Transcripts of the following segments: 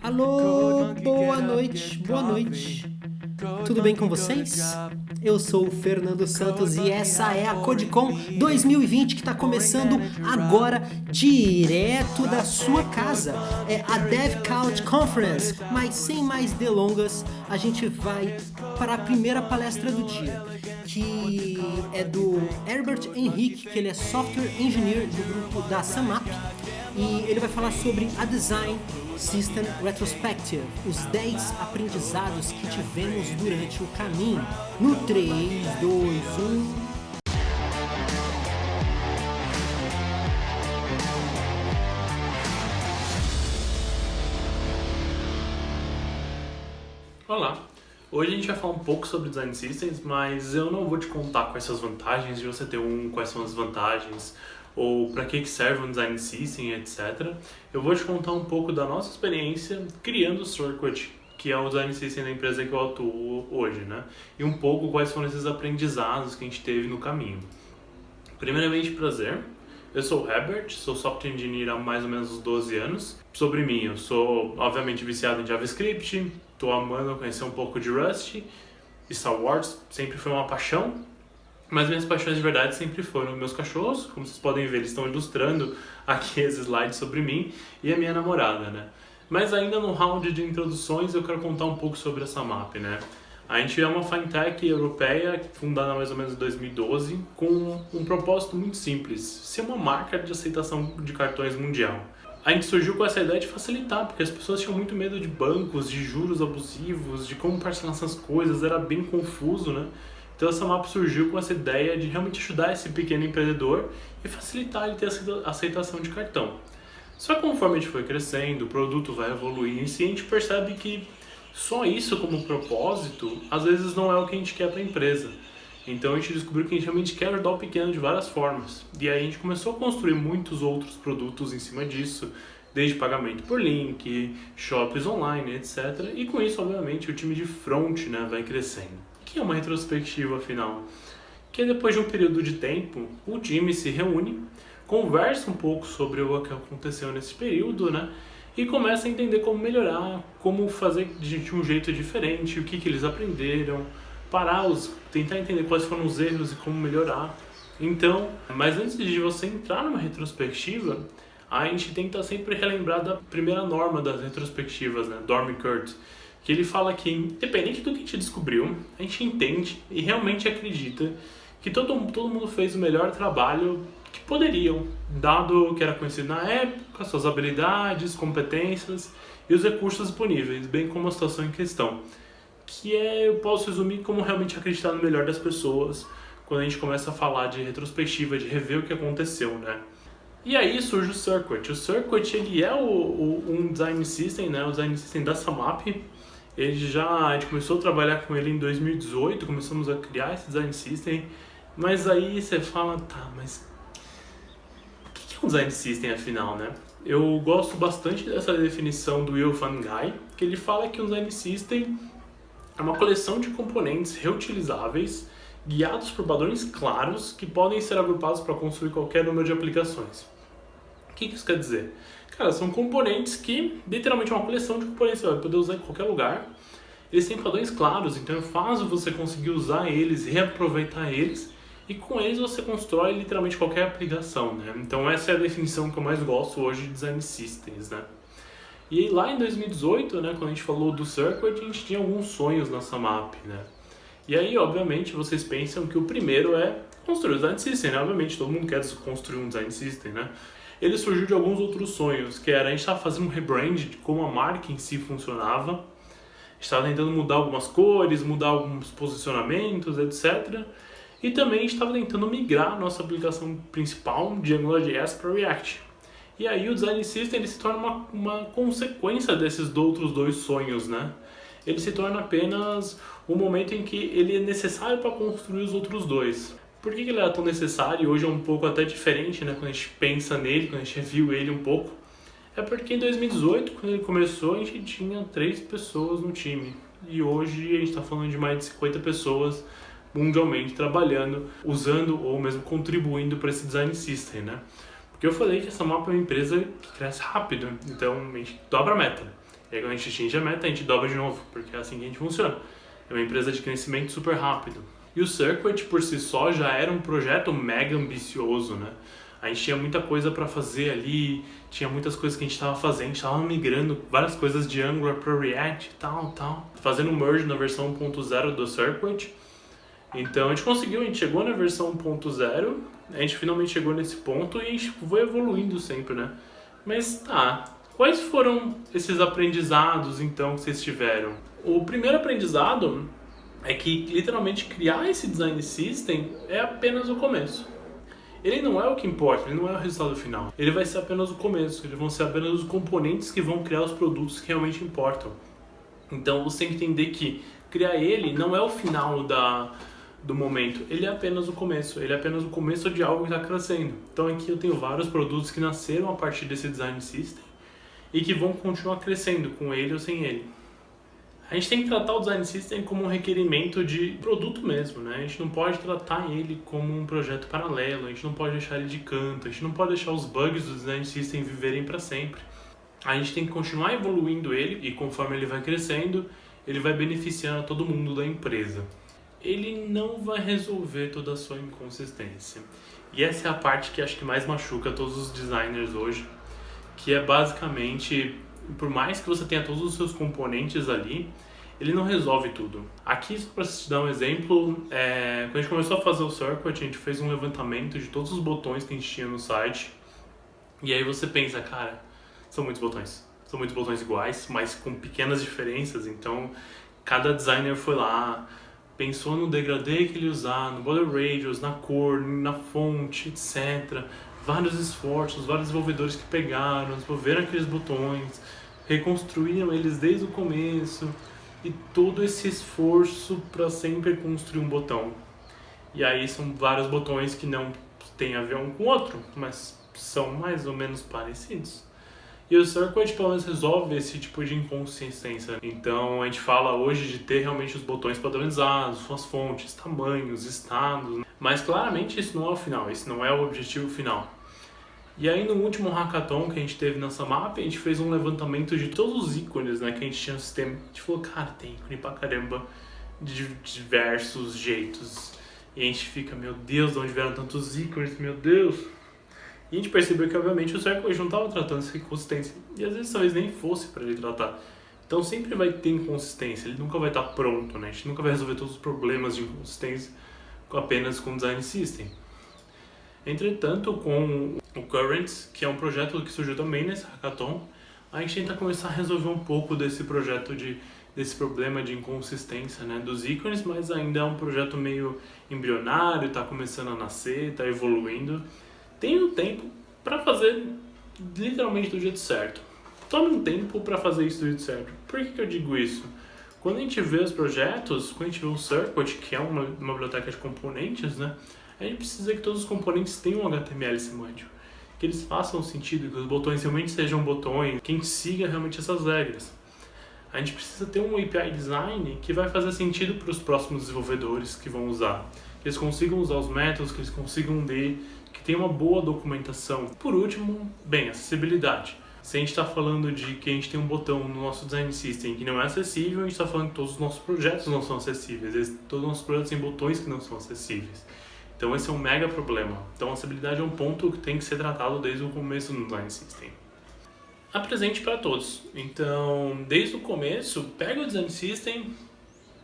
Alô, boa noite. Tudo bem com vocês? Eu sou o Fernando Santos e essa é a CodeCon 2020 que está começando agora direto da sua casa. É a DevCouch Conference, mas sem mais delongas, a gente vai para a primeira palestra do dia, que é do Herbert Henrique, que ele é Software Engineer do grupo da Samap, e ele vai falar sobre a Design System Retrospective, os 10 aprendizados que tivemos durante o caminho. No 3, 2, 1... Olá! Hoje a gente vai falar um pouco sobre Design Systems, mas eu não vou te contar quais são as vantagens de você ter quais são as vantagens, ou para que serve um Design System, etc. Eu vou te contar um pouco da nossa experiência criando o Circuit, que é o Design System da empresa que eu atuo hoje, né? E um pouco quais foram esses aprendizados que a gente teve no caminho. Primeiramente, prazer. Eu sou o Herbert, sou Software Engineer há mais ou menos uns 12 anos. Sobre mim, eu sou obviamente viciado em JavaScript, estou amando conhecer um pouco de Rust, Star Wars sempre foi uma paixão, mas minhas paixões de verdade sempre foram meus cachorros. Como vocês podem ver, eles estão ilustrando aqui esse slide sobre mim, e a minha namorada, né? Mas ainda no round de introduções eu quero contar um pouco sobre essa Samap, né? A gente é uma fintech europeia fundada mais ou menos em 2012 com um propósito muito simples: ser uma marca de aceitação de cartões mundial. A gente surgiu com essa ideia de facilitar, porque as pessoas tinham muito medo de bancos, de juros abusivos, de como parcelar essas coisas, era bem confuso, né? Então a Samap surgiu com essa ideia de realmente ajudar esse pequeno empreendedor e facilitar ele ter aceitação de cartão. Só que conforme a gente foi crescendo, o produto vai evoluindo e a gente percebe que só isso como propósito, às vezes não é o que a gente quer para a empresa. Então a gente descobriu que a gente realmente quer ajudar o pequeno de várias formas. E aí a gente começou a construir muitos outros produtos em cima disso, desde pagamento por link, shops online, etc. E com isso, obviamente, o time de front, né, vai crescendo. O que é uma retrospectiva, afinal? Que é depois de um período de tempo, o time se reúne, conversa um pouco sobre o que aconteceu nesse período, né? E começa a entender como melhorar, como fazer de um jeito diferente, o que eles aprenderam, tentar entender quais foram os erros e como melhorar. Então, mas antes de você entrar numa retrospectiva, a gente tenta sempre relembrar da primeira norma das retrospectivas, né, Dormy Kurt, que ele fala que, independente do que a gente descobriu, a gente entende e realmente acredita que todo mundo fez o melhor trabalho que poderiam, dado o que era conhecido na época, suas habilidades, competências e os recursos disponíveis, bem como a situação em questão. Eu posso resumir como realmente acreditar no melhor das pessoas quando a gente começa a falar de retrospectiva, de rever o que aconteceu, né? E aí surge o Circuit. O Circuit, ele é um design system, né? O design system da Samap. A gente começou a trabalhar com ele em 2018, começamos a criar esse design system, mas aí você fala, tá, mas o que é um design system afinal, né? Eu gosto bastante dessa definição do Will Van Gaal, que ele fala que um design system é uma coleção de componentes reutilizáveis, guiados por padrões claros, que podem ser agrupados para construir qualquer número de aplicações. O que isso quer dizer? Cara, são componentes que, literalmente, é uma coleção de componentes que você vai poder usar em qualquer lugar. Eles têm padrões claros, então é fácil você conseguir usar eles, reaproveitar eles, e com eles você constrói literalmente qualquer aplicação, né? Então essa é a definição que eu mais gosto hoje de Design Systems, né? E aí, lá em 2018, né, quando a gente falou do Circuit, a gente tinha alguns sonhos na Samap, né? E aí, obviamente, vocês pensam que o primeiro é construir o Design System, né? Obviamente, todo mundo quer construir um Design System, né? Ele surgiu de alguns outros sonhos, que era a gente estava fazendo um rebrand de como a marca em si funcionava. A gente estava tentando mudar algumas cores, mudar alguns posicionamentos, etc. E também a gente estava tentando migrar a nossa aplicação principal de AngularJS para React. E aí o Design System ele se torna uma consequência desses outros dois sonhos, né? Ele se torna apenas o momento em que ele é necessário para construir os outros dois. Por que ele era tão necessário e hoje é um pouco até diferente, né? Quando a gente pensa nele, quando a gente reviu ele um pouco. É porque em 2018, quando ele começou, a gente tinha 3 pessoas no time. E hoje a gente está falando de mais de 50 pessoas mundialmente trabalhando, usando ou mesmo contribuindo para esse Design System, né? Porque eu falei que essa Samap é uma empresa que cresce rápido, então a gente dobra a meta. E aí quando a gente atinge a meta, a gente dobra de novo, porque é assim que a gente funciona. É uma empresa de crescimento super rápido. E o Circuit, por si só, já era um projeto mega ambicioso, né? A gente tinha muita coisa para fazer ali, tinha muitas coisas que a gente estava fazendo, a gente estava migrando várias coisas de Angular para React e tal. Fazendo merge na versão 1.0 do Circuit. Então a gente chegou na versão 1.0, a gente finalmente chegou nesse ponto e a gente foi evoluindo sempre, né? Mas tá, quais foram esses aprendizados então que vocês tiveram? O primeiro aprendizado é que literalmente criar esse design system é apenas o começo. Ele não é o que importa, ele não é o resultado final. Ele vai ser apenas o começo, eles vão ser apenas os componentes que vão criar os produtos que realmente importam. Então você tem que entender que criar ele não é o final do momento, ele é apenas o começo, ele é apenas o começo de algo que está crescendo. Então aqui eu tenho vários produtos que nasceram a partir desse design system e que vão continuar crescendo com ele ou sem ele. A gente tem que tratar o design system como um requerimento de produto mesmo, né? A gente não pode tratar ele como um projeto paralelo, a gente não pode deixar ele de canto, a gente não pode deixar os bugs do design system viverem para sempre. A gente tem que continuar evoluindo ele e conforme ele vai crescendo, ele vai beneficiando todo mundo da empresa. Ele não vai resolver toda a sua inconsistência. E essa é a parte que acho que mais machuca todos os designers hoje, que é basicamente, por mais que você tenha todos os seus componentes ali, ele não resolve tudo. Aqui, só para te dar um exemplo, quando a gente começou a fazer o Circuit, a gente fez um levantamento de todos os botões que a gente tinha no site. E aí você pensa, cara, são muitos botões. São muitos botões iguais, mas com pequenas diferenças. Então, cada designer foi lá, pensou no degradê que ele usar, no border radius, na cor, na fonte, etc. Vários esforços, vários desenvolvedores que pegaram, desenvolveram aqueles botões, reconstruíram eles desde o começo e todo esse esforço para sempre construir um botão. E aí são vários botões que não têm a ver um com o outro, mas são mais ou menos parecidos. E o Circuit pelo menos resolve esse tipo de inconsistência. Então a gente fala hoje de ter realmente os botões padronizados, suas fontes, tamanhos, estados, né? Mas claramente isso não é o final, isso não é o objetivo final. E aí no último hackathon que a gente teve nessa mapa, a gente fez um levantamento de todos os ícones, né, que a gente tinha no sistema. A gente falou, cara, tem ícone pra caramba de diversos jeitos. E a gente fica, meu Deus, de onde vieram tantos ícones, meu Deus. E a gente percebeu que obviamente o Circuit não estava tratando essa inconsistência. E às vezes talvez nem fosse para ele tratar. Então sempre vai ter inconsistência, ele nunca vai estar pronto, né? A gente nunca vai resolver todos os problemas de inconsistência apenas com o Design System. Entretanto, com o Currents, que é um projeto que surgiu também nesse hackathon, a gente tenta começar a resolver um pouco desse projeto desse problema de inconsistência, né, dos ícones, mas ainda é um projeto meio embrionário, está começando a nascer, está evoluindo. Tenha um tempo para fazer literalmente do jeito certo. Tome um tempo para fazer isso do jeito certo. Por que eu digo isso? Quando a gente vê os projetos, quando a gente vê o Circuit, que é uma biblioteca de componentes, né, a gente precisa que todos os componentes tenham um HTML semântico, que eles façam sentido, que os botões realmente sejam botões, que a gente siga realmente essas regras. A gente precisa ter um API design que vai fazer sentido para os próximos desenvolvedores que vão usar, que eles consigam usar os métodos, que eles consigam ler, que tenha uma boa documentação. Por último, bem, acessibilidade. Se a gente está falando de que a gente tem um botão no nosso design system que não é acessível, a gente está falando que todos os nossos projetos não são acessíveis, todos os nossos projetos têm botões que não são acessíveis. Então esse é um mega problema. Então a acessibilidade é um ponto que tem que ser tratado desde o começo no design system. Apresente para todos. Então, desde o começo, pega o design system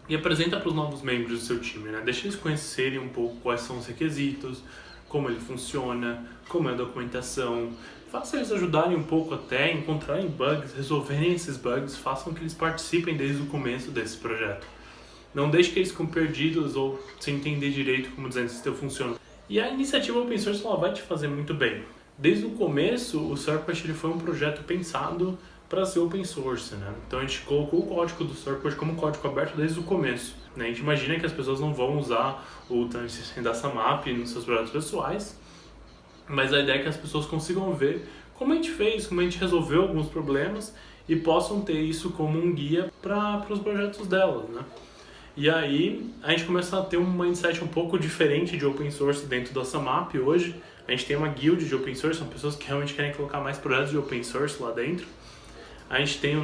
e apresenta para os novos membros do seu time, né? Deixa eles conhecerem um pouco quais são os requisitos, como ele funciona, como é a documentação. Faça eles ajudarem um pouco até, encontrarem bugs, resolverem esses bugs, façam que eles participem desde o começo desse projeto. Não deixe que eles fiquem perdidos ou sem entender direito como o design system funciona. E a iniciativa open source ela vai te fazer muito bem. Desde o começo, o Circuit ele foi um projeto pensado para ser open source, né? Então a gente colocou o código do Circuit como código aberto desde o começo, né? A gente imagina que as pessoas não vão usar o design system da Samap nos seus projetos pessoais, mas a ideia é que as pessoas consigam ver como a gente fez, como a gente resolveu alguns problemas e possam ter isso como um guia para os projetos delas, né? E aí a gente começa a ter um mindset um pouco diferente de open source dentro da Samap hoje. A gente tem uma guild de open source, são pessoas que realmente querem colocar mais projetos de open source lá dentro. A gente tem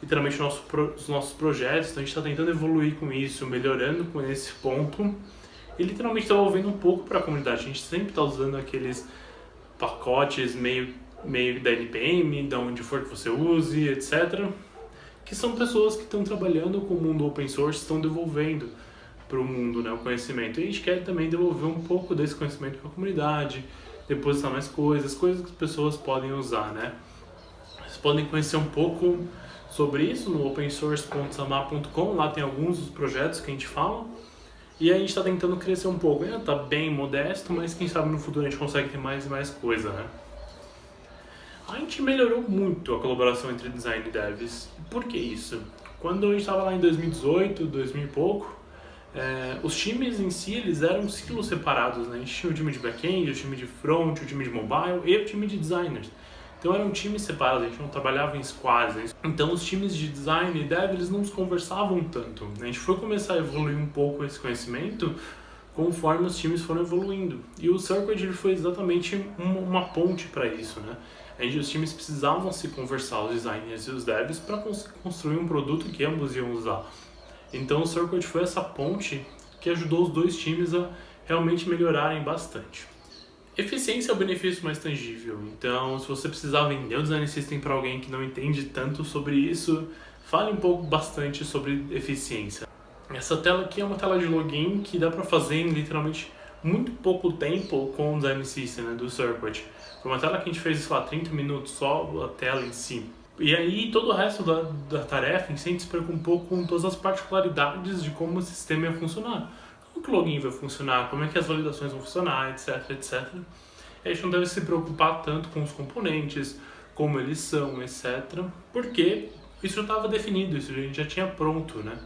literalmente os nossos projetos, então a gente está tentando evoluir com isso, melhorando com esse ponto e literalmente devolvendo um pouco para a comunidade. A gente sempre está usando aqueles pacotes meio da NPM, de onde for que você use, etc. Que são pessoas que estão trabalhando com o mundo open source, estão devolvendo para o mundo, né, o conhecimento. E a gente quer também devolver um pouco desse conhecimento para a comunidade, depositar mais coisas que as pessoas podem usar, né? Vocês podem conhecer um pouco sobre isso no opensource.samap.com, lá tem alguns dos projetos que a gente fala. E a gente está tentando crescer um pouco, está bem modesto, mas quem sabe no futuro a gente consegue ter mais e mais coisa, né? A gente melhorou muito a colaboração entre design e devs. Por que isso? Quando a gente estava lá em 2018, 2000 e pouco, os times em si eles eram silos separados, né? A gente tinha o time de back-end, o time de front, o time de mobile e o time de designers. Então eram times separados, a gente não trabalhava em squads, né? Então os times de design e dev eles não se conversavam tanto. A gente foi começar a evoluir um pouco esse conhecimento conforme os times foram evoluindo. E o Circuit ele foi exatamente uma ponte para isso, né? Os times precisavam se conversar, os designers e os devs, para construir um produto que ambos iam usar. Então o Circuit foi essa ponte que ajudou os dois times a realmente melhorarem bastante. Eficiência é o benefício mais tangível, então se você precisar vender o Design System para alguém que não entende tanto sobre isso, fale um pouco bastante sobre eficiência. Essa tela aqui é uma tela de login que dá para fazer em literalmente muito pouco tempo com o Design System, né, do Circuit. Foi uma tela que a gente fez, sei lá, 30 minutos só a tela em si. E aí todo o resto da tarefa em si a gente se preocupou com todas as particularidades de como o sistema ia funcionar. Como que o login vai funcionar, como é que as validações vão funcionar, etc, etc. E a gente não deve se preocupar tanto com os componentes, como eles são, etc. Porque isso já estava definido, isso a gente já tinha pronto, né?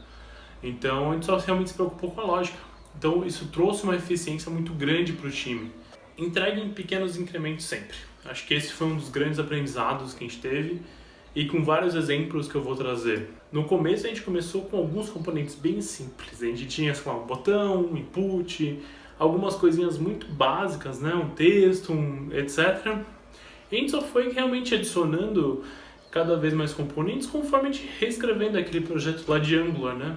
Então a gente só realmente se preocupou com a lógica. Então isso trouxe uma eficiência muito grande para o time. Entregue em pequenos incrementos sempre. Acho que esse foi um dos grandes aprendizados que a gente teve e com vários exemplos que eu vou trazer. No começo a gente começou com alguns componentes bem simples. A gente tinha, sei lá, um botão, um input, algumas coisinhas muito básicas, né? Um texto, etc. E a gente só foi realmente adicionando cada vez mais componentes conforme a gente reescrevendo aquele projeto lá de Angular, né?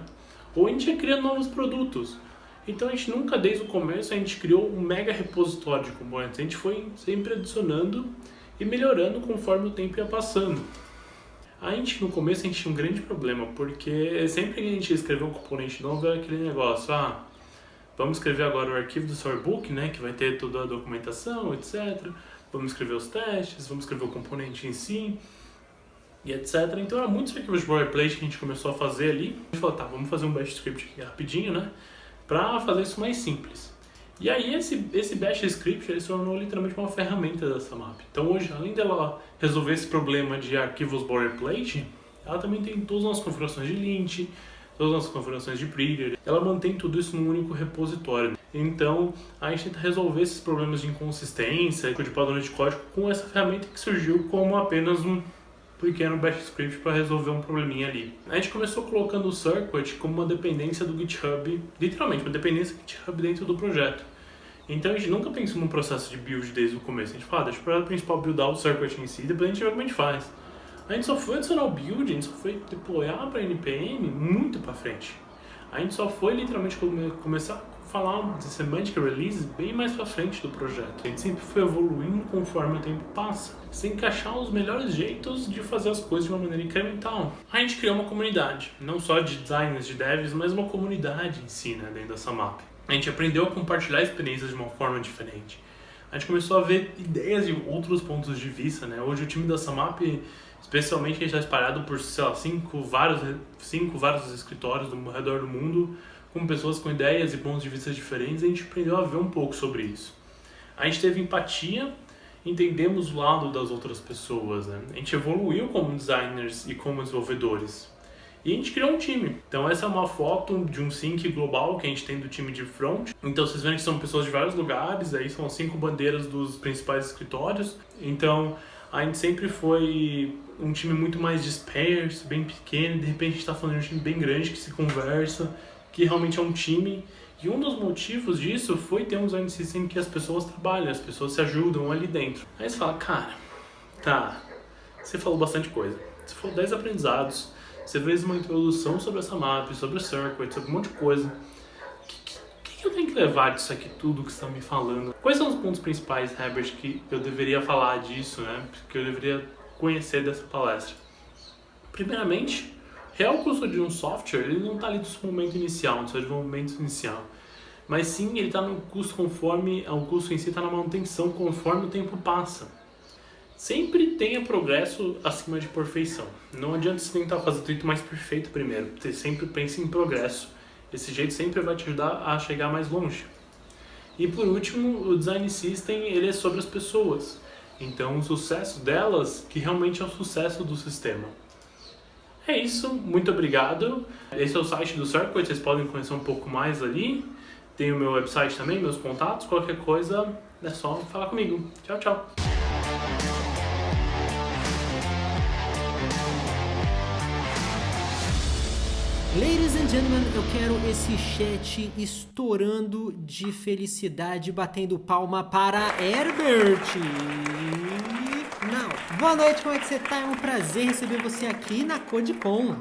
Ou a gente ia criando novos produtos. Então a gente nunca, desde o começo, a gente criou um mega repositório de componentes. A gente foi sempre adicionando e melhorando conforme o tempo ia passando. No começo, a gente tinha um grande problema, porque sempre que a gente escreveu um componente novo, era aquele negócio, vamos escrever agora o arquivo do storybook, né, que vai ter toda a documentação, etc. Vamos escrever os testes, vamos escrever o componente em si, e etc. Então, eram muitos arquivos de boilerplate que a gente começou a fazer ali. A gente falou, vamos fazer um bash script aqui rapidinho, né, para fazer isso mais simples. E aí esse bash script ele se tornou literalmente uma ferramenta da Samap. Então hoje, além dela resolver esse problema de arquivos boilerplate, ela também tem todas as nossas configurações de lint, todas as nossas configurações de trigger. Ela mantém tudo isso num único repositório. Então a gente tenta resolver esses problemas de inconsistência, de padrões de código, com essa ferramenta que surgiu como apenas um pequeno bash script para resolver um probleminha ali. A gente começou colocando o Circuit como uma dependência do GitHub, literalmente uma dependência do GitHub dentro do projeto. Então a gente nunca pensou num processo de build desde o começo. A gente fala, deixa o projeto principal buildar o Circuit em si, depois a gente vê como a gente faz. A gente só foi adicionar o build, a gente só foi deployar para NPM muito para frente. A gente só foi literalmente começar a falar de semantic release bem mais para frente do projeto. A gente sempre foi evoluindo conforme o tempo passa, sem encaixar os melhores jeitos de fazer as coisas de uma maneira incremental. A gente criou uma comunidade, não só de designers, de devs, mas uma comunidade em si, né, dentro da Samap. A gente aprendeu a compartilhar experiências de uma forma diferente. A gente começou a ver ideias de outros pontos de vista, né? Hoje o time da Samap, especialmente, a gente está espalhado por, sei lá, cinco vários escritórios ao redor do mundo, com pessoas com ideias e pontos de vista diferentes, e a gente aprendeu a ver um pouco sobre isso. A gente teve empatia, entendemos o lado das outras pessoas, né? A gente evoluiu como designers e como desenvolvedores. E a gente criou um time. Então essa é uma foto de um sync global que a gente tem do time de front. Então vocês veem que são pessoas de vários lugares, aí são 5 bandeiras dos principais escritórios. Então a gente sempre foi um time muito mais disperso, bem pequeno, e de repente a gente está falando de um time bem grande que se conversa, que realmente é um time. E um dos motivos disso foi ter um design system que as pessoas trabalham, as pessoas se ajudam ali dentro. Aí você fala, cara, Você falou bastante coisa. Você falou 10 aprendizados, você fez uma introdução sobre essa map, sobre o circuit, sobre um monte de coisa. O que eu tenho que levar disso aqui tudo que você está me falando? Quais são os pontos principais, Herbert, que eu deveria falar disso, né? Que eu deveria conhecer dessa palestra? Primeiramente, real custo de um software, ele não está ali no seu momento inicial, no seu desenvolvimento inicial. Mas sim, ele está no custo conforme, o custo em si está na manutenção conforme o tempo passa. Sempre tenha progresso acima de perfeição. Não adianta você tentar fazer tudo mais perfeito primeiro. Você sempre pense em progresso. Esse jeito sempre vai te ajudar a chegar mais longe. E por último, o design system ele é sobre as pessoas. Então o sucesso delas que realmente é o sucesso do sistema. É isso, muito obrigado. Esse é o site do Circuit, vocês podem conhecer um pouco mais ali. Tem o meu website também, meus contatos, qualquer coisa é só falar comigo. Tchau, tchau. Ladies and gentlemen, eu quero esse chat estourando de felicidade, batendo palma para Herbert. Não. Boa noite, como é que você tá? É um prazer receber você aqui na CodeCon.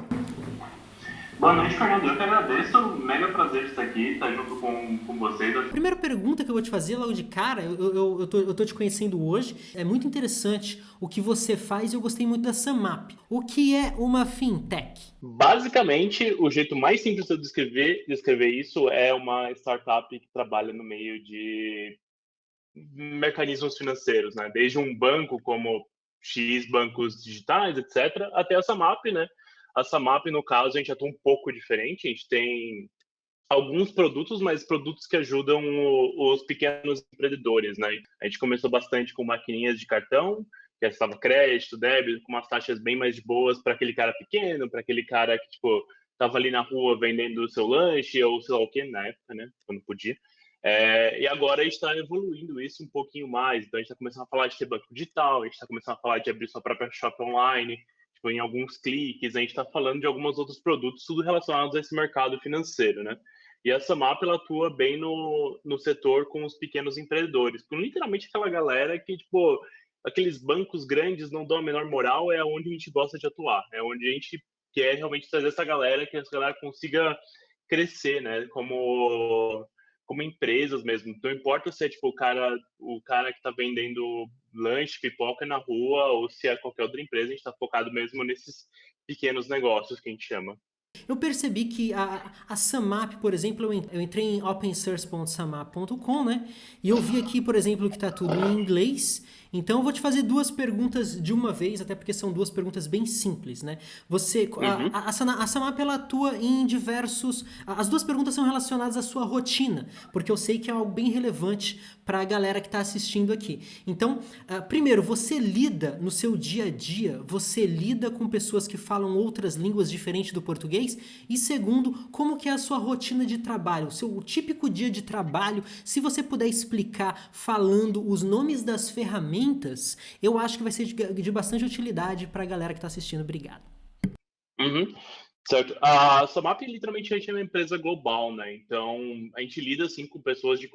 Boa noite, Fernando. Eu que agradeço. Mega prazer de estar aqui, estar junto com vocês. Primeira pergunta que eu vou te fazer logo de cara, eu tô te conhecendo hoje. É muito interessante o que você faz e eu gostei muito da SumUp. O que é uma fintech? Basicamente, o jeito mais simples de eu descrever isso é uma startup que trabalha no meio de mecanismos financeiros, né? Desde um banco como X bancos digitais, etc., até a SumUp, né? A SumUp, no caso, a gente atua um pouco diferente. A gente tem alguns produtos, mas produtos que ajudam os pequenos empreendedores, né? A gente começou bastante com maquininhas de cartão, que estava crédito, débito, com umas taxas bem mais boas para aquele cara pequeno, para aquele cara que, tipo, estava ali na rua vendendo o seu lanche ou sei lá o que, na época, né? Quando podia. E agora a gente está evoluindo isso um pouquinho mais. Então, a gente está começando a falar de ter banco digital, a gente está começando a falar de abrir sua própria shop online, tipo, em alguns cliques, a gente está falando de alguns outros produtos, tudo relacionados a esse mercado financeiro, né? E a SumUp, ela atua bem no setor com os pequenos empreendedores, com literalmente aquela galera que, tipo, aqueles bancos grandes não dão a menor moral, é onde a gente gosta de atuar, é onde a gente quer realmente trazer essa galera, que essa galera consiga crescer, né, como empresas mesmo. Não importa se é, tipo, o cara que está vendendo lanche, pipoca na rua, ou se é qualquer outra empresa, a gente está focado mesmo nesses pequenos negócios que a gente chama. Eu percebi que a SumUp, por exemplo, eu entrei em opensource.sumup.com, né? E eu vi aqui, por exemplo, que está tudo em inglês. Então eu vou te fazer duas perguntas de uma vez, até porque são duas perguntas bem simples, né? A SumUp, ela atua em diversos... As duas perguntas são relacionadas à sua rotina, porque eu sei que é algo bem relevante para a galera que está assistindo aqui. Então, primeiro, você lida no seu dia a dia, você lida com pessoas que falam outras línguas diferentes do português? E segundo, como que é a sua rotina de trabalho, o seu típico dia de trabalho? Se você puder explicar falando os nomes das ferramentas, eu acho que vai ser de bastante utilidade para a galera que está assistindo. Obrigado. Uhum. Certo. A SumUp, literalmente, a gente é uma empresa global, né? Então, a gente lida, assim, com pessoas de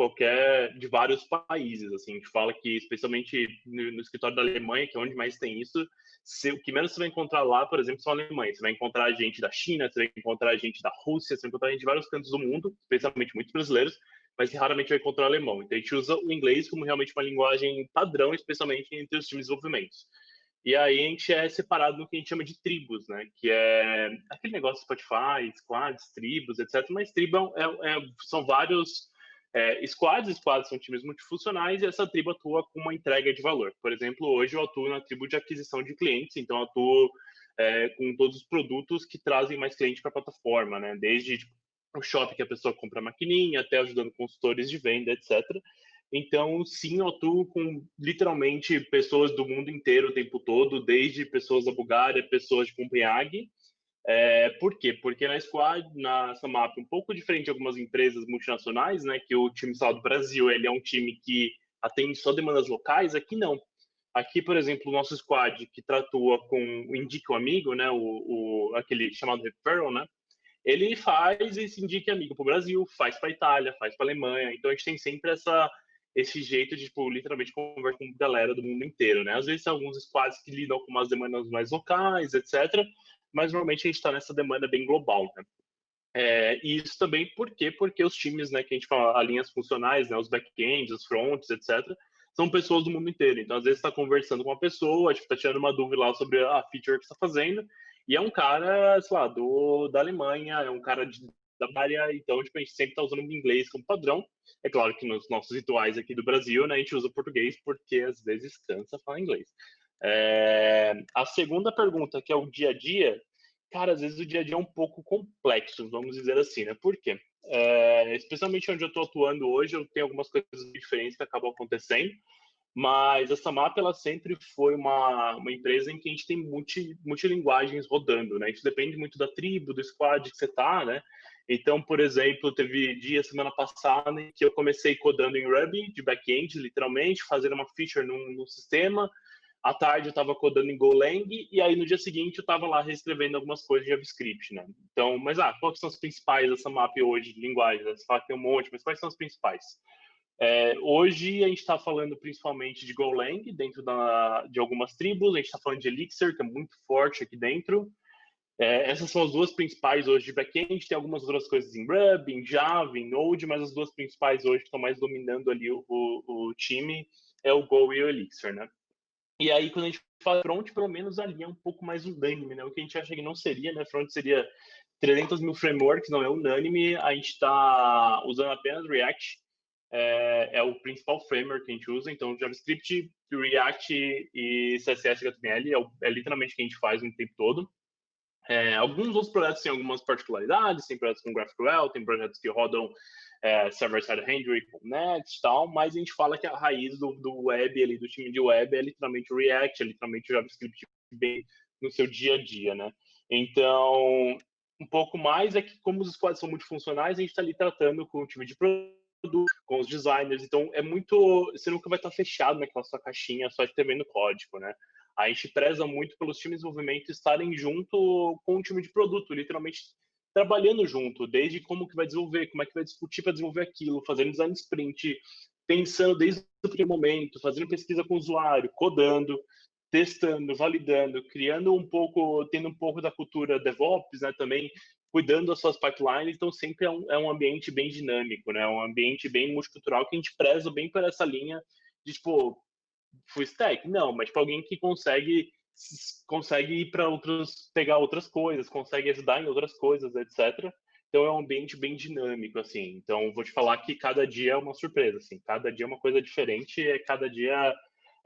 vários países, assim. A gente fala que, especialmente no escritório da Alemanha, que é onde mais tem isso, o que menos você vai encontrar lá, por exemplo, são alemães. Você vai encontrar gente da China, você vai encontrar gente da Rússia, você vai encontrar gente de vários cantos do mundo, especialmente muitos brasileiros, mas que raramente vai encontrar alemão. Então, a gente usa o inglês como realmente uma linguagem padrão, especialmente entre os times de desenvolvimento. E aí a gente é separado no que a gente chama de tribos, né? Que é aquele negócio Spotify, squads, tribos, etc. Mas tribo são vários squads são times multifuncionais e essa tribo atua com uma entrega de valor. Por exemplo, hoje eu atuo na tribo de aquisição de clientes, então eu atuo com todos os produtos que trazem mais clientes para a plataforma, né? Desde tipo, o shopping que a pessoa compra a maquininha, até ajudando consultores de venda, etc. Então, sim, eu atuo com literalmente pessoas do mundo inteiro o tempo todo, desde pessoas da Bulgária, pessoas de Copenhague. Por quê? Porque na SumUp, um pouco diferente de algumas empresas multinacionais, né, que o time só do Brasil ele é um time que atende só demandas locais, aqui não. Aqui, por exemplo, o nosso squad que tratua com o Indique o Amigo, né, aquele chamado referral, né, ele faz esse Indique Amigo para o Brasil, faz para a Itália, faz para a Alemanha. Então, a gente tem sempre esse jeito de, tipo, literalmente conversar com galera do mundo inteiro, né? Às vezes tem alguns squads que lidam com umas demandas mais locais, etc., mas normalmente a gente está nessa demanda bem global, né? E isso também porque os times, né, que a gente fala, as linhas funcionais, né, os back-ends, os fronts, etc., são pessoas do mundo inteiro. Então, às vezes, está conversando com uma pessoa, tipo, está tirando uma dúvida lá sobre a feature que está fazendo, e é um cara, sei lá, da Alemanha, é um cara da área, então, tipo, a gente sempre está usando o inglês como padrão. É claro que nos nossos rituais aqui do Brasil, né, a gente usa português porque, às vezes, cansa falar inglês. A segunda pergunta, que é o dia a dia, cara, às vezes o dia a dia é um pouco complexo, vamos dizer assim, né? Por quê? Especialmente onde eu estou atuando hoje, eu tenho algumas coisas diferentes que acabam acontecendo, mas a Samap, ela sempre foi uma empresa em que a gente tem multilinguagens rodando, né? Isso depende muito da tribo, do squad que você tá, né? Então, por exemplo, teve dia semana passada em que eu comecei codando em Ruby, de back-end, literalmente, fazendo uma feature num sistema. À tarde eu estava codando em Golang e aí no dia seguinte eu estava lá reescrevendo algumas coisas de JavaScript, né? Então, mas quais são as principais dessa map hoje de linguagem? Você fala que tem um monte, mas quais são as principais? Hoje a gente está falando principalmente de Golang dentro de algumas tribos, a gente está falando de Elixir, que é muito forte aqui dentro. Essas são as duas principais hoje de back-end, tem algumas outras coisas em Ruby, em Java, em Node, mas as duas principais hoje que estão mais dominando ali o time é o Go e o Elixir, né? E aí, quando a gente fala front, pelo menos ali é um pouco mais unânime, né? O que a gente acha que não seria, né? Front seria 300 mil frameworks, não é unânime. A gente está usando apenas React, é o principal framework que a gente usa. Então, JavaScript, React e CSS e HTML é literalmente o que a gente faz o tempo todo. Alguns outros projetos têm algumas particularidades, tem projetos com GraphQL, tem projetos que rodam server-side rendering com Next e tal, mas a gente fala que a raiz do web, ali, do time de web, é literalmente o React, é literalmente o JavaScript bem no seu dia a dia, né? Então, um pouco mais é que como os squads são multifuncionais, a gente está ali tratando com o time de produto, com os designers, então você nunca vai estar fechado naquela sua caixinha só escrevendo código, né? A gente preza muito pelos times de desenvolvimento estarem junto com o time de produto, literalmente trabalhando junto, desde como que vai desenvolver, como é que vai discutir para desenvolver aquilo, fazendo design sprint, pensando desde o primeiro momento, fazendo pesquisa com o usuário, codando, testando, validando, tendo um pouco da cultura DevOps, né, também cuidando das suas pipelines, então sempre é um ambiente bem dinâmico, né, um ambiente bem multicultural que a gente preza bem por essa linha de, tipo, full stack? Não, mas tipo, alguém que consegue ir para pegar outras coisas, consegue ajudar em outras coisas, etc. Então é um ambiente bem dinâmico, assim. Então vou te falar que cada dia é uma surpresa, assim. Cada dia é uma coisa diferente, cada dia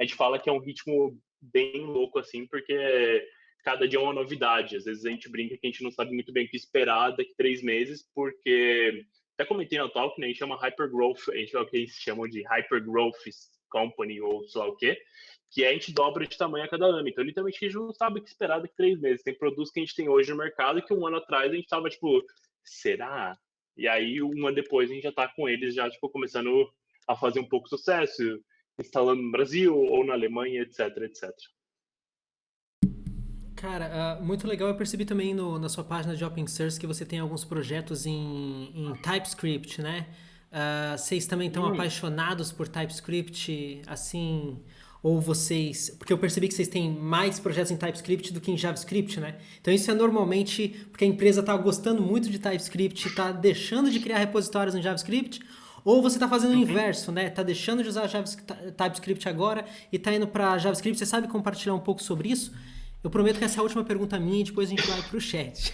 a gente fala que é um ritmo bem louco, assim, porque cada dia é uma novidade. Às vezes a gente brinca que a gente não sabe muito bem o que esperar daqui 3 meses, porque até comentei no talk, né, a gente chama hypergrowth, a gente é o que eles chamam de hypergrowth company ou sei lá o quê, que a gente dobra de tamanho a cada ano. Então, literalmente, a gente não sabe o que esperar daqui 3 meses. Tem produtos que a gente tem hoje no mercado que um ano atrás a gente tava, tipo, será? E aí, um ano depois, a gente já tá com eles, já, tipo, começando a fazer um pouco de sucesso, instalando no Brasil ou na Alemanha, etc, etc. Cara, muito legal. Eu percebi também na sua página de Open Source que você tem alguns projetos em TypeScript, né? Vocês também estão apaixonados por TypeScript, assim? Ou vocês... Porque eu percebi que vocês têm mais projetos em TypeScript do que em JavaScript, né? Então isso é normalmente porque a empresa está gostando muito de TypeScript, está deixando de criar repositórios em JavaScript, ou você está fazendo o inverso, né? Está deixando de usar TypeScript agora e está indo para JavaScript. Você sabe compartilhar um pouco sobre isso? Eu prometo que essa é a última pergunta minha e depois a gente vai pro chat.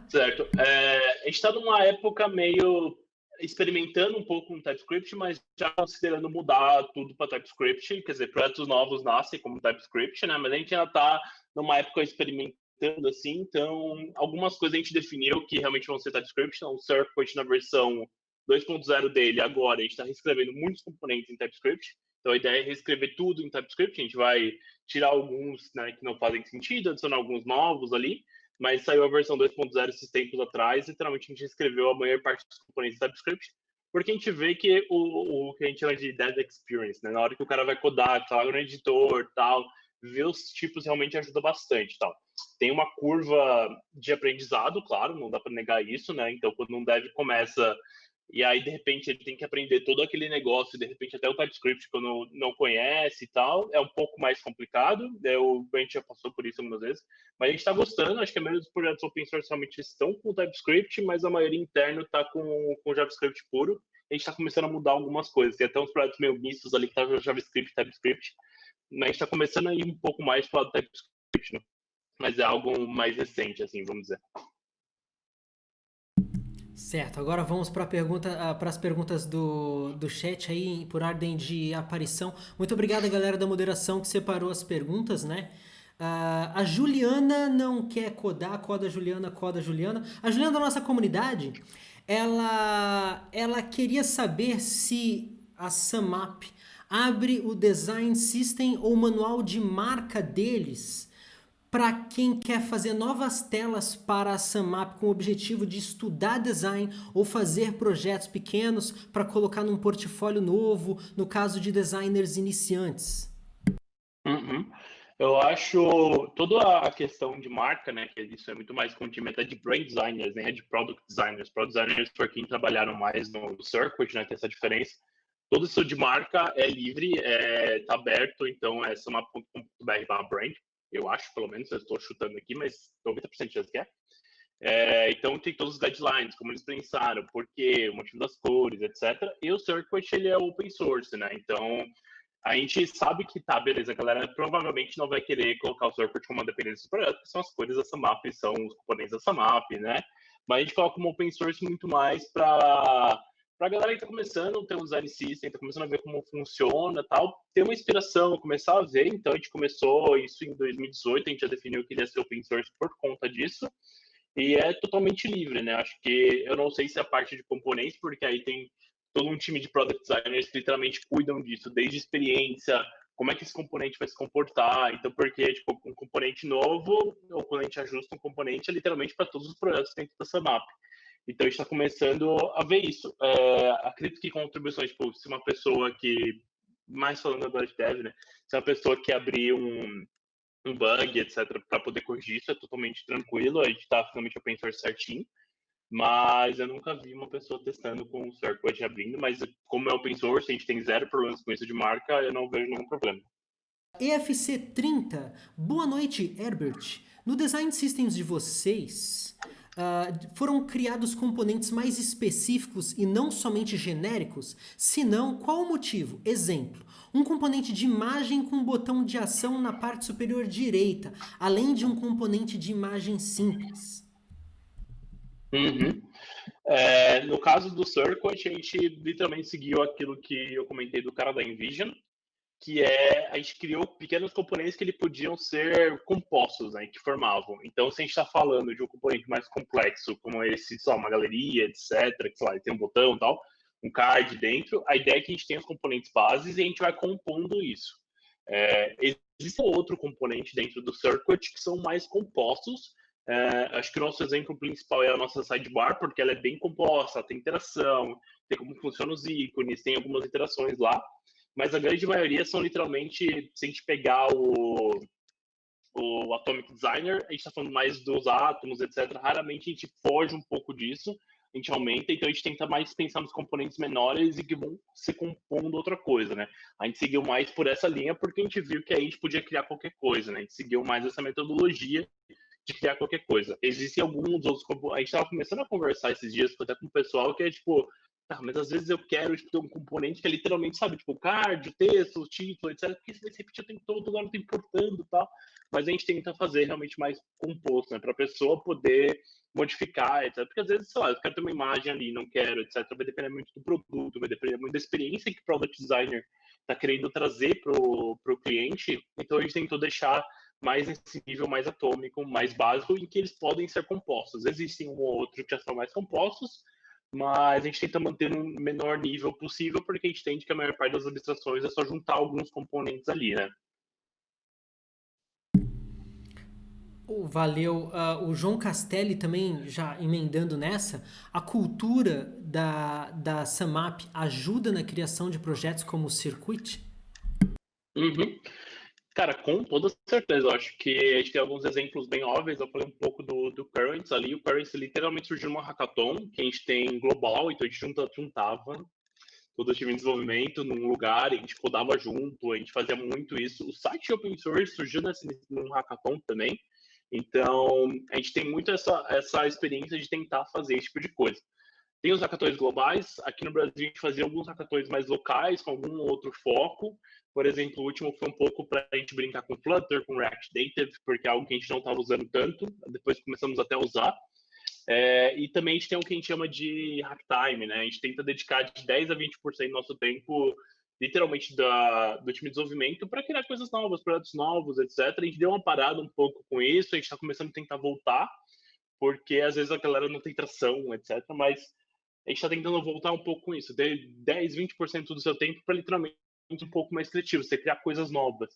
Certo. A gente está numa época meio experimentando um pouco com TypeScript, mas já considerando mudar tudo para TypeScript. Quer dizer, projetos novos nascem como TypeScript, né? Mas a gente ainda está numa época experimentando assim. Então, algumas coisas a gente definiu que realmente vão ser TypeScript. Então, o Circuit na versão 2.0 dele agora, a gente está reescrevendo muitos componentes em TypeScript. Então, a ideia é reescrever tudo em TypeScript. A gente vai tirar alguns, né, que não fazem sentido, adicionar alguns novos ali. Mas saiu a versão 2.0 esses tempos atrás, e literalmente a gente escreveu a maior parte dos componentes do TypeScript, porque a gente vê que o que a gente chama de dev experience, né? Na hora que o cara vai codar, tá no editor, tal, ver os tipos realmente ajuda bastante, tal. Tem uma curva de aprendizado, claro, não dá para negar isso, né? Então, quando um dev começa e aí, de repente, ele tem que aprender todo aquele negócio, de repente, até o TypeScript que eu não conhece e tal, é um pouco mais complicado, a gente já passou por isso algumas vezes, mas a gente está gostando, acho que a maioria dos projetos open source realmente estão com TypeScript, mas a maioria interno está com JavaScript puro, a gente está começando a mudar algumas coisas, tem até uns projetos meio mistos ali que tá JavaScript, TypeScript, mas a gente está começando a ir um pouco mais para o TypeScript, né? Mas é algo mais recente, assim, vamos dizer. Certo, agora vamos para as perguntas do chat aí, por ordem de aparição. Muito obrigado, galera da moderação, que separou as perguntas, né? A Juliana não quer codar, coda Juliana, coda Juliana. A Juliana da nossa comunidade, ela queria saber se a SumUp abre o design system ou manual de marca deles para quem quer fazer novas telas para a SumUp com o objetivo de estudar design ou fazer projetos pequenos para colocar num portfólio novo, no caso de designers iniciantes. Uhum. Eu acho toda a questão de marca, né, que isso é muito mais com o time até de brand designers, né, de product designers. Product designers for quem trabalharam mais no Circuit, né, tem essa diferença. Todo isso de marca é livre, tá aberto, então é sumap.com.br/brand. Eu acho, pelo menos, eu estou chutando aqui, mas 90% de chance que é. Então tem todos os guidelines, como eles pensaram, por quê, o motivo das cores, etc. E o Circuit, ele é open source, né? Então a gente sabe que tá, beleza, a galera provavelmente não vai querer colocar o Circuit como uma dependência do projeto, porque são as cores da SumUp, são os componentes da SumUp, né? Mas a gente coloca como open source muito mais para a galera que está começando, ter um design system, está começando a ver como funciona tal, ter uma inspiração, começar a ver. Então, a gente começou isso em 2018, a gente já definiu que ele ia ser open source por conta disso, e é totalmente livre, né? Acho que, eu não sei se é a parte de componentes, porque aí tem todo um time de product designers que literalmente cuidam disso, desde experiência, como é que esse componente vai se comportar. Então, porque tipo, um componente novo, ou quando a gente ajusta um componente, é literalmente para todos os projetos dentro da SumUp. Então, a gente está começando a ver isso. Acredito que contribuições, tipo, se uma pessoa que, mais falando agora de dev, né? Se uma pessoa que abrir um bug, etc., para poder corrigir isso, é totalmente tranquilo. A gente está finalmente open source certinho. Mas eu nunca vi uma pessoa testando com o Circuit abrindo. Mas como é open source, a gente tem zero problemas com isso de marca, eu não vejo nenhum problema. EFC30, boa noite, Herbert. No Design Systems de vocês, foram criados componentes mais específicos e não somente genéricos? Se não, qual o motivo? Exemplo, um componente de imagem com botão de ação na parte superior direita, além de um componente de imagem simples. Uhum. No caso do Circuit, a gente literalmente seguiu aquilo que eu comentei do cara da Envision, que a gente criou pequenos componentes que podiam ser compostos, né, que formavam. Então, se a gente está falando de um componente mais complexo, como esse, só uma galeria, etc., que sei lá, tem um botão e tal, um card dentro, a ideia é que a gente tenha os componentes bases e a gente vai compondo isso. Existe outro componente dentro do Circuit que são mais compostos. Acho que o nosso exemplo principal é a nossa sidebar, porque ela é bem composta, tem interação, tem como funcionam os ícones, tem algumas interações lá, mas a grande maioria são literalmente, se a gente pegar o Atomic Designer, a gente está falando mais dos átomos, etc. Raramente a gente foge um pouco disso, a gente aumenta, então a gente tenta mais pensar nos componentes menores e que vão se compondo outra coisa, né? A gente seguiu mais por essa linha porque a gente viu que aí a gente podia criar qualquer coisa, né? A gente seguiu mais essa metodologia de criar qualquer coisa. Existem alguns outros, a gente estava começando a conversar esses dias até com o pessoal que é tipo, mas às vezes eu quero tipo, ter um componente que é literalmente, sabe, tipo, o card, o texto, o título, etc, porque você vai se repetir o tempo todo, agora não tem importando e tal, mas a gente tenta fazer realmente mais composto, né, para a pessoa poder modificar, etc, porque às vezes, sei lá, eu quero ter uma imagem ali, não quero, etc, vai depender muito do produto, vai depender muito da experiência que o product designer está querendo trazer pro cliente, então a gente tentou deixar mais nesse nível mais atômico, mais básico, em que eles podem ser compostos. Existem um ou outro que já são mais compostos, mas a gente tenta manter no menor nível possível, porque a gente entende que a maior parte das abstrações é só juntar alguns componentes ali, né? Valeu. O João Castelli também, já emendando nessa, a cultura da SumUp ajuda na criação de projetos como o Circuit? Uhum. Cara, com toda certeza. Eu acho que a gente tem alguns exemplos bem óbvios. Eu falei um pouco do Currents ali. O Currents literalmente surgiu numa hackathon que a gente tem global, então a gente juntava todo o time de desenvolvimento num lugar, a gente codava junto, a gente fazia muito isso. O site open source surgiu num hackathon também. Então, a gente tem muito essa experiência de tentar fazer esse tipo de coisa. Tem os hackathons globais. Aqui no Brasil, a gente fazia alguns hackathons mais locais, com algum outro foco. Por exemplo, o último foi um pouco para a gente brincar com Flutter, com React Native, porque é algo que a gente não estava usando tanto. Depois começamos até a usar. E também a gente tem o que a gente chama de hack time, né? A gente tenta dedicar de 10 a 20% do nosso tempo, literalmente, do time de desenvolvimento para criar coisas novas, projetos novos, etc. A gente deu uma parada um pouco com isso, a gente está começando a tentar voltar, porque às vezes a galera não tem tração, etc. Mas a gente está tentando voltar um pouco com isso, ter 10, 20% do seu tempo para literalmente um pouco mais criativo, você criar coisas novas.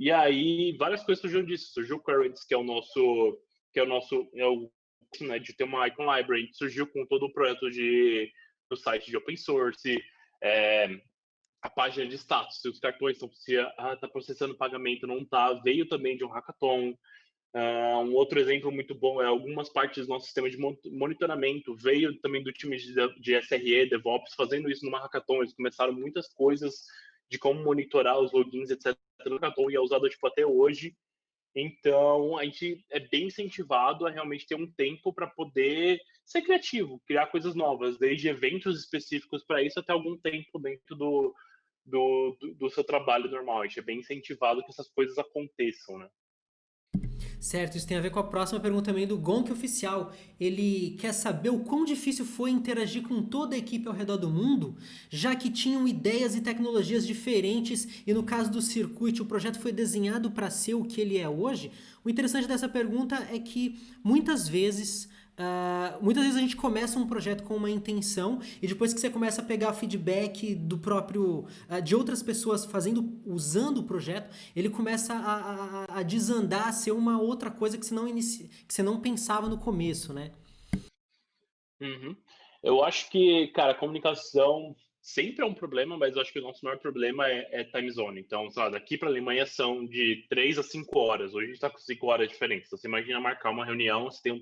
E aí, várias coisas surgiram disso. Surgiu o Currents, que é o né, de ter uma Icon Library, surgiu com todo o projeto do site de open source, a página de status, se os cartões estão tá processando pagamento, não tá, veio também de um hackathon. Um outro exemplo muito bom é algumas partes do nosso sistema de monitoramento veio também do time de SRE, DevOps, fazendo isso numa hackathon. Eles começaram muitas coisas de como monitorar os logins, etc. no hackathon, e é usado tipo, até hoje. Então, a gente é bem incentivado a realmente ter um tempo para poder ser criativo, criar coisas novas, desde eventos específicos para isso até algum tempo dentro do seu trabalho normal. A gente é bem incentivado que essas coisas aconteçam, né? Certo, isso tem a ver com a próxima pergunta também do Gonk Oficial. Ele quer saber o quão difícil foi interagir com toda a equipe ao redor do mundo, já que tinham ideias e tecnologias diferentes e no caso do Circuit o projeto foi desenhado para ser o que ele é hoje. O interessante dessa pergunta é que muitas vezes a gente começa um projeto com uma intenção e depois que você começa a pegar feedback do próprio de outras pessoas usando o projeto, ele começa a desandar, a ser uma outra coisa que você não pensava no começo, né? Uhum. Eu acho que, cara, a comunicação sempre é um problema, mas eu acho que o nosso maior problema é time zone. Então, sei lá, daqui para a Alemanha são de 3 a 5 horas. Hoje a gente está com 5 horas diferentes. Então, você imagina marcar uma reunião, você tem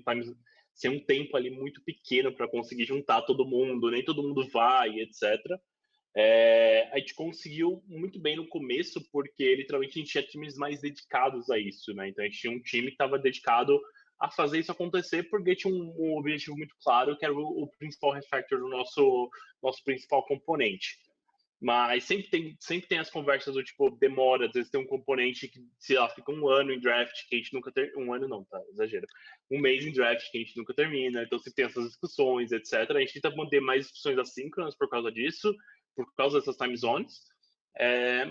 um tempo ali muito pequeno para conseguir juntar todo mundo, nem todo mundo vai, etc. A gente conseguiu muito bem no começo, porque literalmente a gente tinha times mais dedicados a isso, né? Então a gente tinha um time que estava dedicado a fazer isso acontecer, porque tinha um objetivo muito claro, que era o principal refactor do nosso principal componente. Mas sempre tem as conversas do tipo, demora, às vezes tem um componente que, sei lá, fica um ano em draft, que a gente nunca um ano não, tá, exagero. Um mês em draft que a gente nunca termina, então você tem essas discussões, etc. A gente tenta manter mais discussões assíncronas por causa disso, por causa dessas time zones,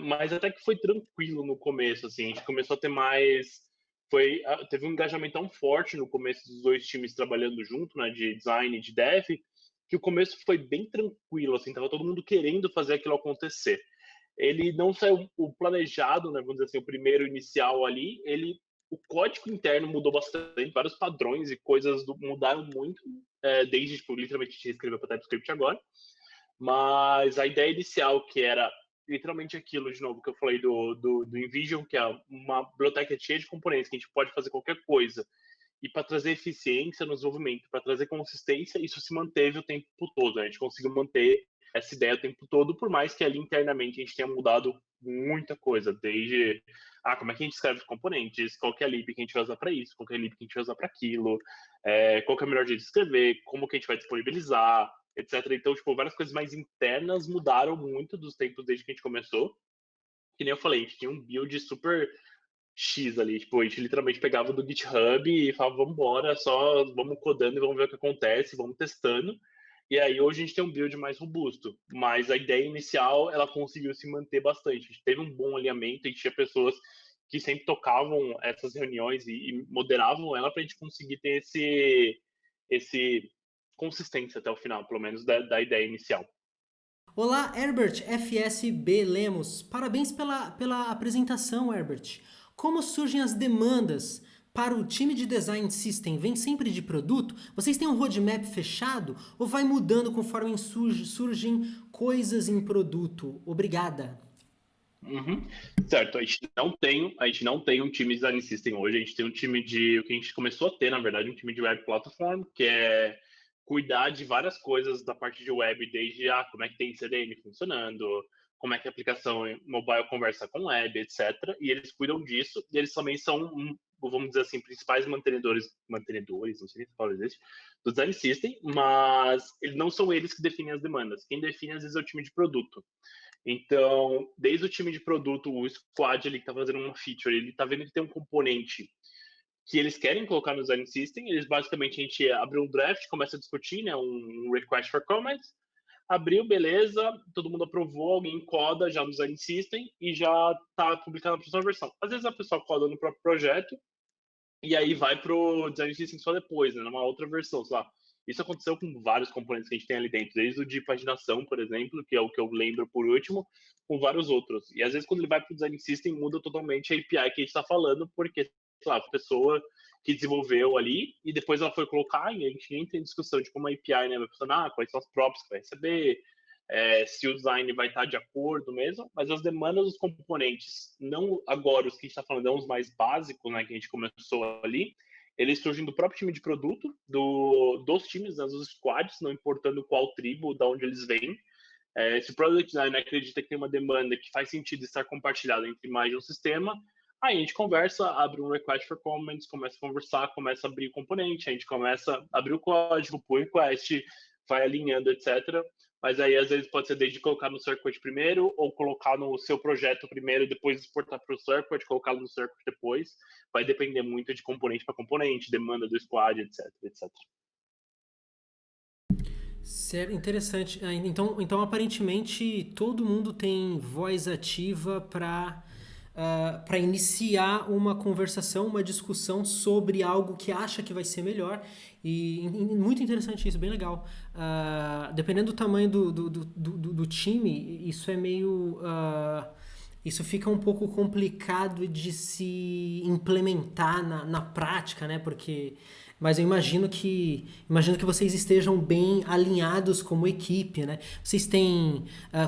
mas até que foi tranquilo no começo, assim, a gente começou a ter teve um engajamento tão forte no começo dos dois times trabalhando junto, né, de design e de dev, que o começo foi bem tranquilo, assim, tava todo mundo querendo fazer aquilo acontecer. Ele não saiu o planejado, né, vamos dizer assim, o primeiro inicial ali, o código interno mudou bastante, vários padrões e coisas mudaram muito, desde, tipo, literalmente a gente escreveu para TypeScript agora, mas a ideia inicial, que era literalmente aquilo, de novo, que eu falei do InVision, que é uma biblioteca cheia de componentes, que a gente pode fazer qualquer coisa, e para trazer eficiência no desenvolvimento, para trazer consistência, isso se manteve o tempo todo, né? A gente conseguiu manter essa ideia o tempo todo, por mais que ali internamente a gente tenha mudado muita coisa, desde como é que a gente escreve os componentes, qual que é a lib que a gente vai usar para isso, qual que é a lib que a gente vai usar para aquilo, qual que é o melhor jeito de escrever, como que a gente vai disponibilizar, etc. Então, tipo, várias coisas mais internas mudaram muito dos tempos desde que a gente começou. Que nem eu falei, a gente tinha um build super X ali, tipo, a gente literalmente pegava do GitHub e falava, vamos embora, só vamos codando e vamos ver o que acontece, vamos testando. E aí hoje a gente tem um build mais robusto, mas a ideia inicial, ela conseguiu se manter bastante. A gente teve um bom alinhamento, a gente tinha pessoas que sempre tocavam essas reuniões e moderavam ela para a gente conseguir ter esse consistência até o final, pelo menos da ideia inicial. Olá, Herbert FSB Lemos. Parabéns pela apresentação, Herbert. Como surgem as demandas para o time de design system? Vem sempre de produto? Vocês têm um roadmap fechado ou vai mudando conforme surgem coisas em produto? Obrigada. Uhum. Certo, a gente não tem um time de design system hoje, a gente tem um time o que a gente começou a ter, na verdade, um time de web platform, que é cuidar de várias coisas da parte de web, desde como é que tem CDN funcionando, como é que a aplicação mobile conversa com web, etc. E eles cuidam disso, e eles também são, vamos dizer assim, principais mantenedores, não sei nem se fala existe, do design system, mas não são eles que definem as demandas. Quem define, às vezes, é o time de produto. Então, desde o time de produto, o squad ali que está fazendo uma feature, ele está vendo que tem um componente que eles querem colocar no design system, eles basicamente, a gente abre um draft, começa a discutir, né, um request for comments, abriu, beleza, todo mundo aprovou, alguém coda já no design system e já está publicado na próxima versão. Às vezes a pessoa coda no próprio projeto e aí vai pro design system só depois, né, numa outra versão, sei lá. Isso aconteceu com vários componentes que a gente tem ali dentro, desde o de paginação, por exemplo, que é o que eu lembro por último, com vários outros. E às vezes quando ele vai para o design system, muda totalmente a API que a gente está falando, porque, sei lá, a pessoa que desenvolveu ali e depois ela foi colocar e a gente entra em discussão de como a API, né, vai funcionar, quais são as props que vai receber, se o design vai estar de acordo mesmo, mas as demandas dos componentes, não agora os que a gente está falando, não os mais básicos, né, que a gente começou ali, eles surgem do próprio time de produto, dos times, né, dos squads, não importando qual tribo, de onde eles vêm. Se o Product Designer acredita que tem uma demanda que faz sentido estar compartilhada entre mais de um sistema, aí a gente conversa, abre um request for comments, começa a conversar, começa a abrir o componente, a gente começa a abrir o código, pull request, vai alinhando, etc. Mas aí, às vezes, pode ser desde colocar no Circuit primeiro, ou colocar no seu projeto primeiro, depois exportar para o Circuit, colocar no Circuit depois. Vai depender muito de componente para componente, demanda do squad, etc, etc. Certo, interessante. Então, aparentemente, todo mundo tem voz ativa para iniciar uma conversação, uma discussão sobre algo que acha que vai ser melhor. E muito interessante isso, bem legal. Dependendo do tamanho do time, isso é meio. Isso fica um pouco complicado de se implementar na prática, né? Mas eu imagino que vocês estejam bem alinhados como equipe, né? Vocês têm,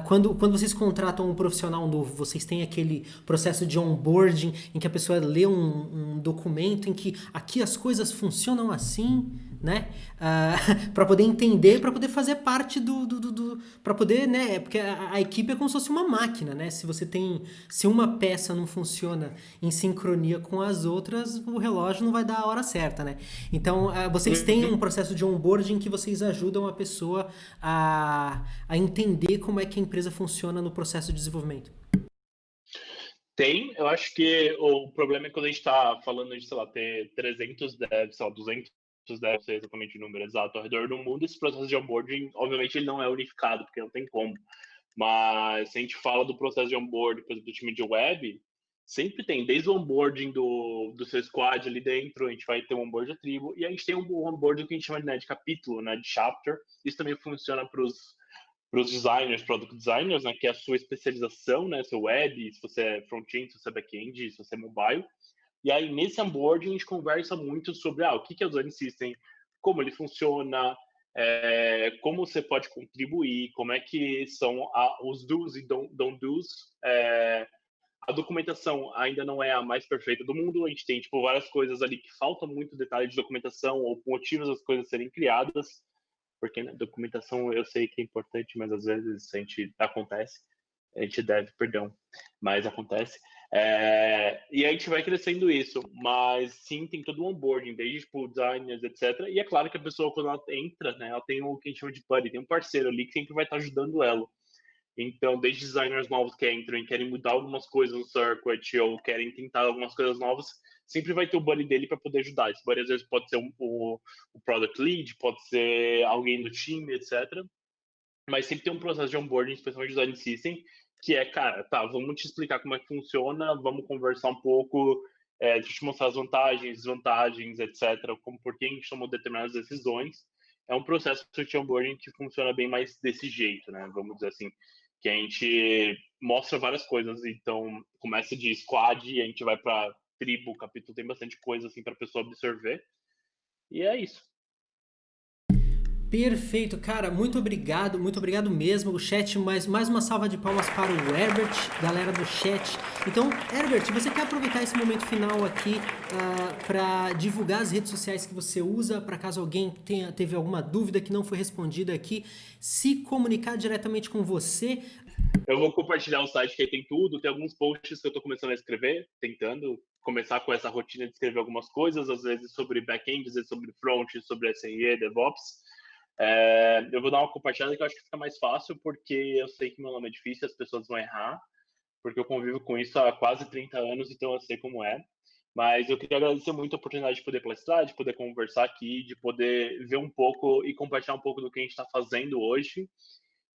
quando vocês contratam um profissional novo, vocês têm aquele processo de onboarding em que a pessoa lê um documento em que aqui as coisas funcionam assim, né? Para poder entender, para poder fazer parte para poder, né? Porque a equipe é como se fosse uma máquina, né? Se uma peça não funciona em sincronia com as outras, o relógio não vai dar a hora certa, né? Então, vocês têm um processo de onboarding que vocês ajudam a pessoa a entender como é que a empresa funciona no processo de desenvolvimento. Tem, eu acho que o problema é quando a gente está falando de, sei lá, ter 300 devs, sei lá, 200 devs, sei exatamente o número exato, ao redor do mundo, esse processo de onboarding, obviamente, ele não é unificado, porque não tem como. Mas se a gente fala do processo de onboarding, por exemplo, do time de web, sempre tem, desde o onboarding do seu squad ali dentro, a gente vai ter um onboarding de tribo, e a gente tem um onboarding que a gente chama de capítulo, né, de chapter. Isso também funciona para os designers, product designers, né, que é a sua especialização, né, seu web, se você é front-end, se você é back-end, se você é mobile. E aí, nesse onboarding, a gente conversa muito sobre o que é o design system, como ele funciona, como você pode contribuir, como é que são os do's e don't do's. A documentação ainda não é a mais perfeita do mundo, a gente tem tipo, várias coisas ali que falta muito detalhe de documentação ou motivos das coisas serem criadas, porque né, documentação eu sei que é importante, mas às vezes a gente deve, perdão, mas acontece. E a gente vai crescendo isso, mas sim, tem todo o onboarding, desde tipo, designers, etc. E é claro que a pessoa, quando ela entra, né, ela tem o que a gente chama de buddy, tem um parceiro ali que sempre vai estar ajudando ela. Então, desde designers novos que entram e querem mudar algumas coisas no circuit ou querem tentar algumas coisas novas, sempre vai ter o buddy dele para poder ajudar. Esse buddy às vezes pode ser o product lead, pode ser alguém do time, etc. Mas sempre tem um processo de onboarding, especialmente design system, que é, cara, tá, vamos te explicar como é que funciona, vamos conversar um pouco, deixa eu te mostrar as vantagens, desvantagens, etc., como por que a gente tomou determinadas decisões. É um processo de onboarding que funciona bem mais desse jeito, né? Vamos dizer assim, que a gente mostra várias coisas, então começa de squad e a gente vai para tribo, capítulo, tem bastante coisa assim para a pessoa absorver. E é isso. Perfeito, cara, muito obrigado mesmo. O chat, mais uma salva de palmas para o Herbert, galera do chat. Então, Herbert, você quer aproveitar esse momento final aqui para divulgar as redes sociais que você usa, para caso alguém teve alguma dúvida que não foi respondida aqui, se comunicar diretamente com você? Eu vou compartilhar o site que aí tem tudo, tem alguns posts que eu estou começando a escrever, tentando começar com essa rotina de escrever algumas coisas, às vezes sobre back-end, às vezes sobre front, sobre SRE, DevOps. Eu vou dar uma compartilhada que eu acho que fica mais fácil, porque eu sei que meu nome é difícil, as pessoas vão errar, porque eu convivo com isso há quase 30 anos, então eu sei como é. Mas eu queria agradecer muito a oportunidade de poder palestrar, de poder conversar aqui, de poder ver um pouco e compartilhar um pouco do que a gente está fazendo hoje.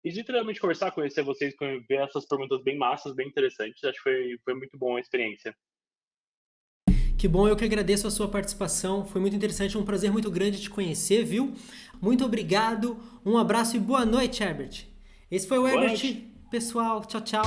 E de literalmente conversar, conhecer vocês, ver essas perguntas bem massas, bem interessantes. Acho que foi muito boa a experiência. Que bom, eu que agradeço a sua participação. Foi muito interessante, um prazer muito grande te conhecer, viu? Muito obrigado, um abraço e boa noite, Herbert. Esse foi o Herbert, pessoal. Tchau, tchau.